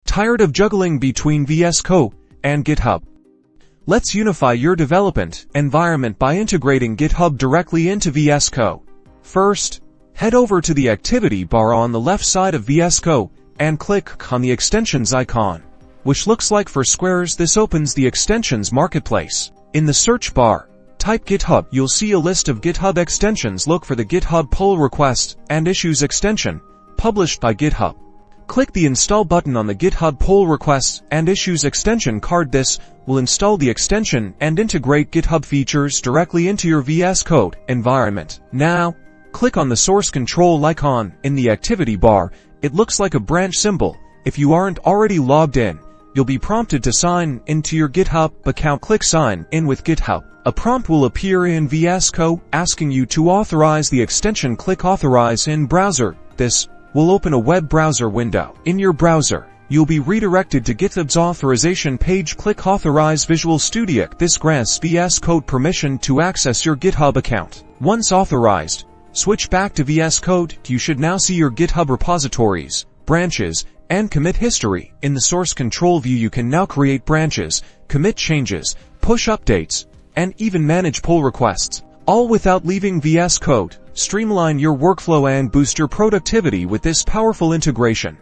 Tired of juggling between VS Code and GitHub? Let's unify your development environment by integrating GitHub directly into VS Code. First, head over to the activity bar on the left side of VS Code and click on the extensions icon, which looks like four squares. This opens the extensions marketplace. In the search bar, type GitHub. You'll see a list of GitHub extensions. Look for the GitHub pull request and issues extension published by GitHub. Click the install button on the GitHub pull requests and issues extension card. This will install the extension and integrate GitHub features directly into your VS Code environment. Now, click on the source control icon in the activity bar. It looks like a branch symbol. If you aren't already logged in, you'll be prompted to sign into your GitHub account. Click Sign In with GitHub. A prompt will appear in VS Code asking you to authorize the extension. Click Authorize in Browser. This will open a web browser window. In your browser, you'll be redirected to GitHub's authorization page. Click Authorize VisualStudioCode. This grants VS Code permission to access your GitHub account. Once authorized, switch back to VS Code. You should now see your GitHub repositories, branches, and commit history. In the source control view, you can now create branches, commit changes, push updates, and even manage pull requests, all without leaving VS Code. Streamline your workflow and boost your productivity with this powerful integration.